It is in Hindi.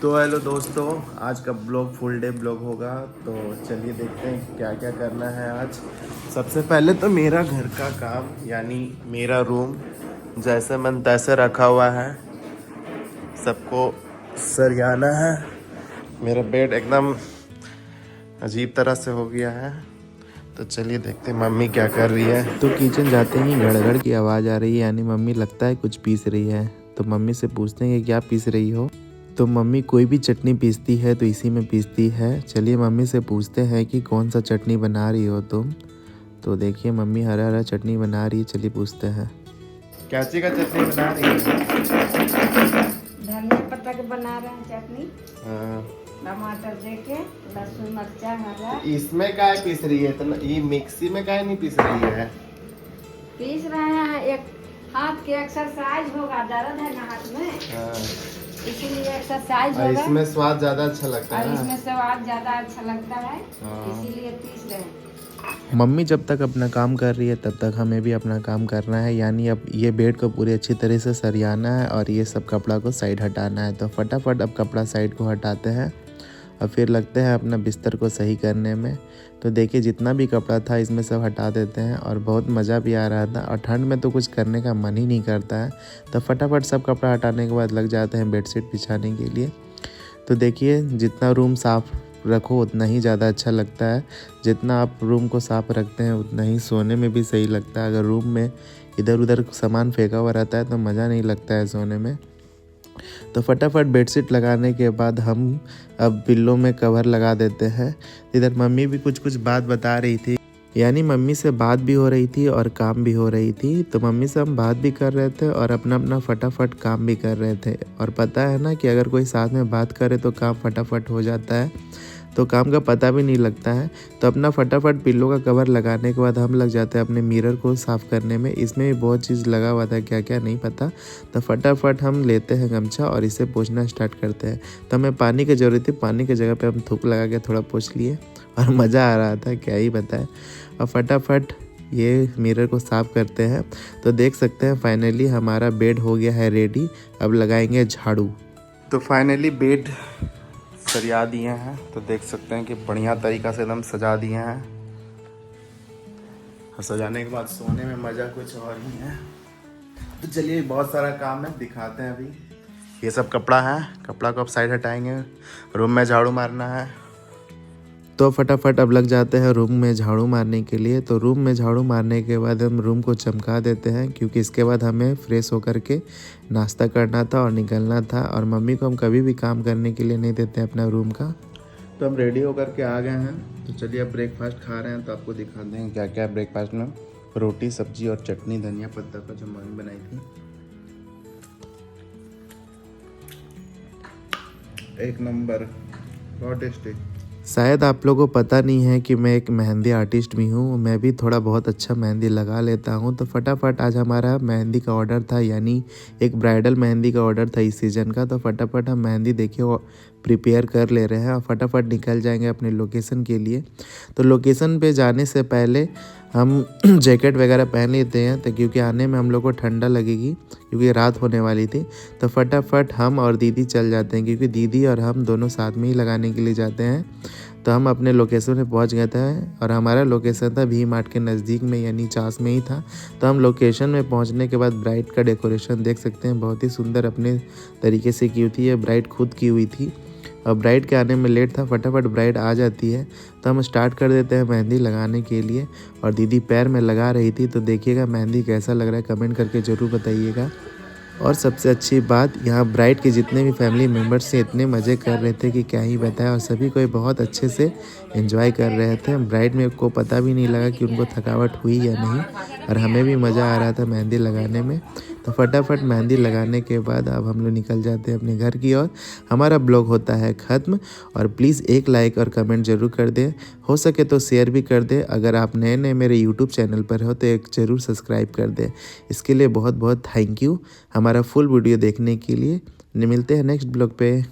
तो हेलो दोस्तों, आज का ब्लॉग फुल डे ब्लॉग होगा। तो चलिए देखते हैं क्या क्या करना है आज। सबसे पहले तो मेरा घर का काम यानी मेरा रूम जैसे मन तैसे रखा हुआ है, सबको सरियाना है। मेरा बेड एकदम अजीब तरह से हो गया है। तो चलिए देखते हैं मम्मी क्या कर रही है। तो किचन जाते ही गड़गड़ की आवाज़ आ रही है, यानी मम्मी लगता है कुछ पीस रही है। तो मम्मी से पूछते हैं कि क्या पीस रही हो। तो मम्मी कोई भी चटनी पीसती है तो इसी में पीसती है। चलिए मम्मी से पूछते हैं कि कौन सा चटनी बना रही हो तुम। तो देखिए मम्मी हरा हरा चटनी बना रही है। चलिए पूछते हैं कैसी का चटनी बना रही है। धनिया पत्ता के बना रहे हैं चटनी, हाँ, टमाटर देके, लहसुन मिर्चा हरा इसमें काय पीस रही है? तो ये मिक्सी में काय नहीं पीस रही है? पीस रहे हैं। एक हाथ के एक्सरसाइज होगा, दर्द है ना हाथ में, हाँ, इसीलिए एक्सरसाइज और होगा इसमें स्वाद ज्यादा अच्छा लगता और है ना। इसमें स्वाद ज्यादा अच्छा लगता है, हाँ। इसीलिए पीस रहे हैं। मम्मी जब तक अपना काम कर रही है तब तक हमें भी अपना काम करना है, यानी अब ये बेड को पूरी अच्छी तरह से सरियाना है और ये सब कपड़ा को साइड हटाना है। तो फटाफट अब कपड़ा साइड को हटाते हैं और फिर लगते हैं अपना बिस्तर को सही करने में। तो देखिए जितना भी कपड़ा था इसमें सब हटा देते हैं और बहुत मज़ा भी आ रहा था। और ठंड में तो कुछ करने का मन ही नहीं करता है, तो फटाफट सब कपड़ा हटाने के बाद लग जाते हैं बेडशीट बिछाने के लिए। तो देखिए जितना रूम साफ़ रखो उतना ही ज़्यादा अच्छा लगता है। जितना आप रूम को साफ़ रखते हैं उतना ही सोने में भी सही लगता है। अगर रूम में इधर उधर सामान फेंका हुआ रहता है तो मज़ा नहीं लगता है सोने में। तो फटाफट बेडशीट लगाने के बाद हम अब पिल्लों में कवर लगा देते हैं। इधर मम्मी भी कुछ कुछ बात बता रही थी, यानी मम्मी से बात भी हो रही थी और काम भी हो रही थी। तो मम्मी से हम बात भी कर रहे थे और अपना अपना फटाफट काम भी कर रहे थे। और पता है ना कि अगर कोई साथ में बात करे तो काम फटाफट हो जाता है, तो काम का पता भी नहीं लगता है। तो अपना फटाफट पिल्लों का कवर लगाने के बाद हम लग जाते हैं अपने मिरर को साफ़ करने में। इसमें भी बहुत चीज़ लगा हुआ था, क्या क्या नहीं पता। तो फटाफट हम लेते हैं गमछा और इसे पोंछना स्टार्ट करते हैं। तो हमें पानी की ज़रूरत थी, पानी की जगह पे हम थूक लगा के थोड़ा पोंछ लिए और मज़ा आ रहा था, क्या ही बताए। और फटाफट ये मिरर को साफ़ करते हैं। तो देख सकते हैं फाइनली हमारा बेड हो गया है रेडी। अब लगाएंगे झाड़ू। तो फाइनली बेड सरिया दिए हैं, तो देख सकते हैं कि बढ़िया तरीक़ा से एकदम सजा दिए हैं। और सजाने के बाद सोने में मज़ा कुछ और ही है। तो चलिए बहुत सारा काम है, दिखाते हैं अभी। ये सब कपड़ा है, कपड़ा को अब साइड हटाएंगे। रूम में झाड़ू मारना है। तो फटाफट अब लग जाते हैं रूम में झाड़ू मारने के लिए। तो रूम में झाड़ू मारने के बाद हम रूम को चमका देते हैं, क्योंकि इसके बाद हमें फ्रेश होकर के नाश्ता करना था और निकलना था। और मम्मी को हम कभी भी काम करने के लिए नहीं देते हैं अपना रूम का। तो हम रेडी होकर के आ गए हैं। तो चलिए अब ब्रेकफास्ट खा रहे हैं, तो आपको दिखाते हैं क्या क्या ब्रेकफास्ट में। रोटी, सब्जी और चटनी धनिया पत्ता का जो मम्मी बनाई थी, एक नंबर, बहुत टेस्टी। शायद आप लोगों को पता नहीं है कि मैं एक मेहंदी आर्टिस्ट भी हूँ। मैं भी थोड़ा बहुत अच्छा मेहंदी लगा लेता हूँ। तो फटाफट आज हमारा मेहंदी का ऑर्डर था, यानी एक ब्राइडल मेहंदी का ऑर्डर था इस सीज़न का। तो फटाफट हम मेहंदी देखिए प्रिपेयर कर ले रहे हैं और फटाफट निकल जाएंगे अपने लोकेशन के लिए। तो लोकेशन पे जाने से पहले हम जैकेट वगैरह पहन लेते हैं, तो क्योंकि आने में हम लोग को ठंडा लगेगी, क्योंकि रात होने वाली थी। तो फटाफट हम और दीदी चल जाते हैं, क्योंकि दीदी और हम दोनों साथ में ही लगाने के लिए जाते हैं। तो हम अपने लोकेशन में पहुंच गए थे और हमारा लोकेशन था वी मार्ट के नज़दीक में, यानी चास में ही था। तो हम लोकेशन में पहुंचने के बाद ब्राइड का डेकोरेशन देख सकते हैं, बहुत ही सुंदर अपने तरीके से की हुई थी। ये ब्राइड खुद की हुई थी और ब्राइड के आने में लेट था। फटाफट ब्राइड आ जाती है तो हम स्टार्ट कर देते हैं मेहंदी लगाने के लिए। और दीदी पैर में लगा रही थी, तो देखिएगा मेहंदी कैसा लग रहा है, कमेंट करके ज़रूर बताइएगा। और सबसे अच्छी बात, यहाँ ब्राइड के जितने भी फैमिली मेम्बर्स से इतने मज़े कर रहे थे कि क्या ही बताएं। और सभी कोई बहुत अच्छे से एंजॉय कर रहे थे। ब्राइड में को पता भी नहीं लगा कि उनको थकावट हुई या नहीं, और हमें भी मज़ा आ रहा था मेहंदी लगाने में। तो फटाफट मेहंदी लगाने के बाद अब हम लोग निकल जाते हैं अपने घर की ओर। हमारा ब्लॉग होता है ख़त्म। और प्लीज़ एक लाइक और कमेंट ज़रूर कर दें, हो सके तो शेयर भी कर दें। अगर आप नए नए मेरे यूट्यूब चैनल पर हो तो एक ज़रूर सब्सक्राइब कर दें। इसके लिए बहुत बहुत थैंक यू हमारा फुल वीडियो देखने के लिए। मिलते हैं नेक्स्ट ब्लॉग पे।